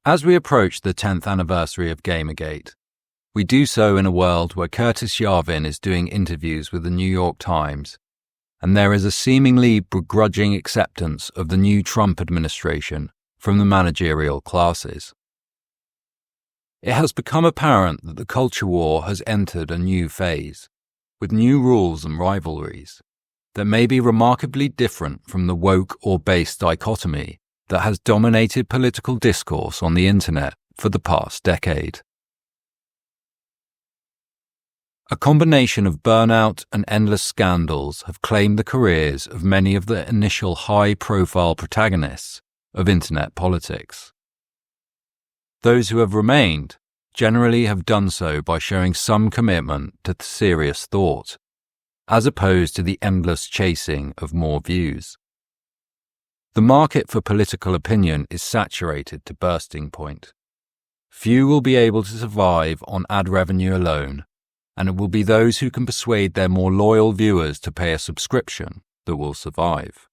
As we approach the 10th anniversary of Gamergate, we do so in a world where Curtis Yarvin is doing interviews with the New York Times, and there is a seemingly begrudging acceptance of the new Trump administration from the managerial classes. It has become apparent that the culture war has entered a new phase, with new rules and rivalries, that may be remarkably different from the woke or base dichotomy that has dominated political discourse on the internet for the past decade. A combination of burnout and endless scandals have claimed the careers of many of the initial high-profile protagonists of internet politics. Those who have remained generally have done so by showing some commitment to serious thought, as opposed to the endless chasing of more views. The market for political opinion is saturated to bursting point. Few will be able to survive on ad revenue alone, and it will be those who can persuade their more loyal viewers to pay a subscription that will survive.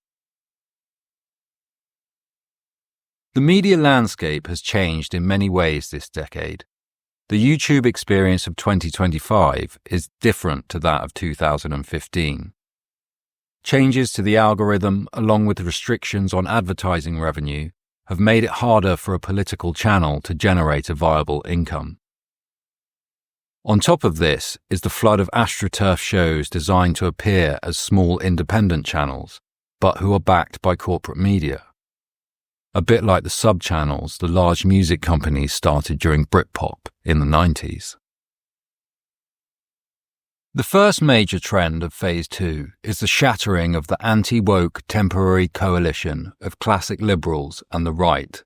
The media landscape has changed in many ways this decade. The YouTube experience of 2025 is different to that of 2015. Changes to the algorithm, along with restrictions on advertising revenue, have made it harder for a political channel to generate a viable income. On top of this is the flood of AstroTurf shows designed to appear as small independent channels, but who are backed by corporate media. A bit like the sub-channels the large music companies started during Britpop in the 90s. The first major trend of Phase 2 is the shattering of the anti-woke temporary coalition of classic liberals and the right.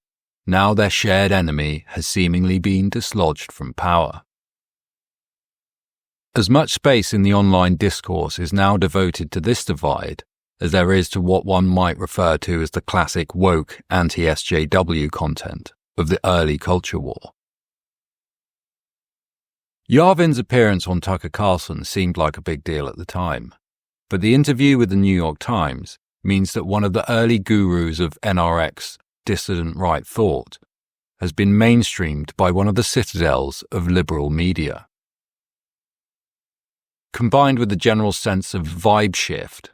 Now their shared enemy has seemingly been dislodged from power. As much space in the online discourse is now devoted to this divide as there is to what one might refer to as the classic woke anti-SJW content of the early culture war. Yarvin's appearance on Tucker Carlson seemed like a big deal at the time, but the interview with the New York Times means that one of the early gurus of NRX dissident right thought has been mainstreamed by one of the citadels of liberal media. Combined with the general sense of vibe shift,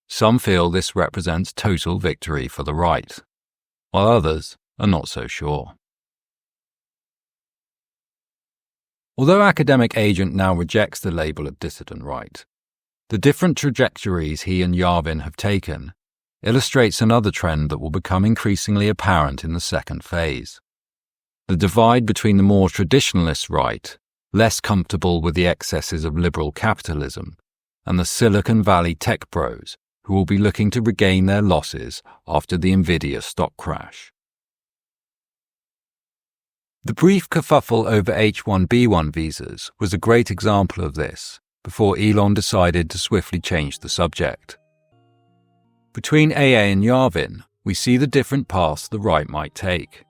some feel this represents total victory for the right, while others are not so sure. Although Academic Agent now rejects the label of dissident right, the different trajectories he and Yarvin have taken illustrates another trend that will become increasingly apparent in the second phase. The divide between the more traditionalist right, less comfortable with the excesses of liberal capitalism, and the Silicon Valley tech bros who will be looking to regain their losses after the Nvidia stock crash. The brief kerfuffle over H-1B1 visas was a great example of this before Elon decided to swiftly change the subject. Between AA and Yarvin, we see the different paths the right might take.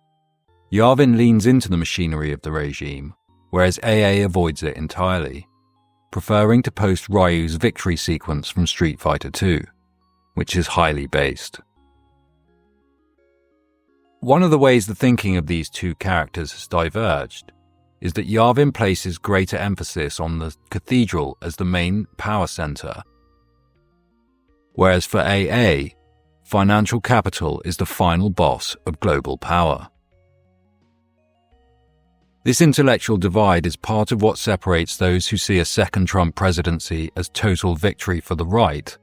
Yarvin leans into the machinery of the regime, whereas AA avoids it entirely, preferring to post Ryu's victory sequence from Street Fighter II, which is highly based. One of the ways the thinking of these two characters has diverged is that Yarvin places greater emphasis on the cathedral as the main power center, whereas for AA, financial capital is the final boss of global power. This intellectual divide is part of what separates those who see a second Trump presidency as total victory for the right,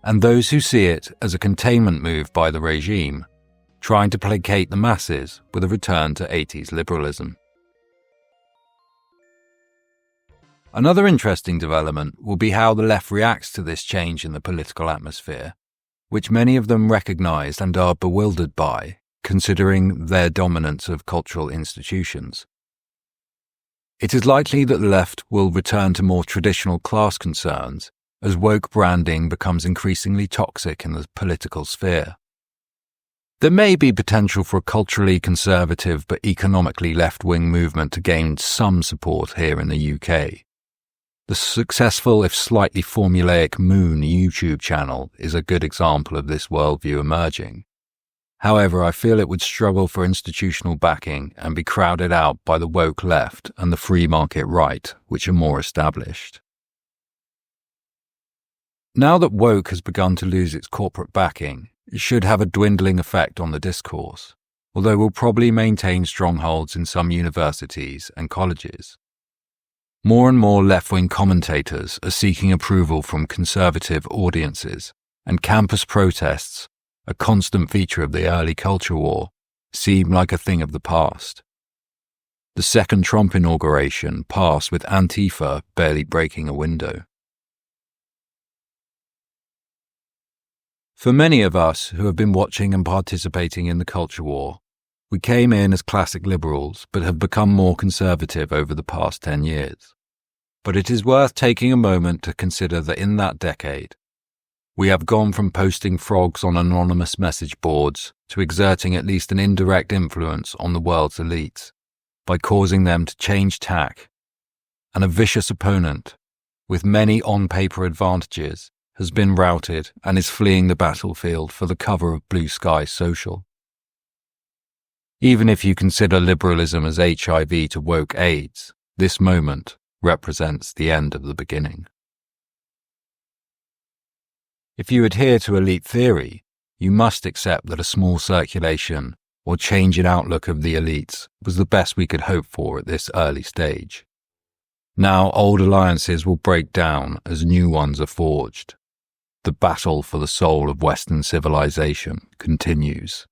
and those who see it as a containment move by the regime, trying to placate the masses with a return to 80s liberalism. Another interesting development will be how the left reacts to this change in the political atmosphere, which many of them recognise and are bewildered by, considering their dominance of cultural institutions. It is likely that the left will return to more traditional class concerns as woke branding becomes increasingly toxic in the political sphere. There may be potential for a culturally conservative but economically left-wing movement to gain some support here in the UK. The successful, if slightly formulaic, Moon YouTube channel is a good example of this worldview emerging. However, I feel it would struggle for institutional backing and be crowded out by the woke left and the free market right, which are more established. Now that woke has begun to lose its corporate backing, it should have a dwindling effect on the discourse, although will probably maintain strongholds in some universities and colleges. More and more left-wing commentators are seeking approval from conservative audiences, and campus protests, a constant feature of the early culture war, seem like a thing of the past. The second Trump inauguration passed with Antifa barely breaking a window. For many of us who have been watching and participating in the culture war, we came in as classic liberals but have become more conservative over the past 10 years. But it is worth taking a moment to consider that in that decade, we have gone from posting frogs on anonymous message boards to exerting at least an indirect influence on the world's elites by causing them to change tack, and a vicious opponent, with many on-paper advantages, has been routed and is fleeing the battlefield for the cover of Blue Sky Social. Even if you consider liberalism as HIV to woke AIDS, this moment represents the end of the beginning. If you adhere to elite theory, you must accept that a small circulation or change in outlook of the elites was the best we could hope for at this early stage. Now old alliances will break down as new ones are forged. The battle for the soul of Western civilization continues.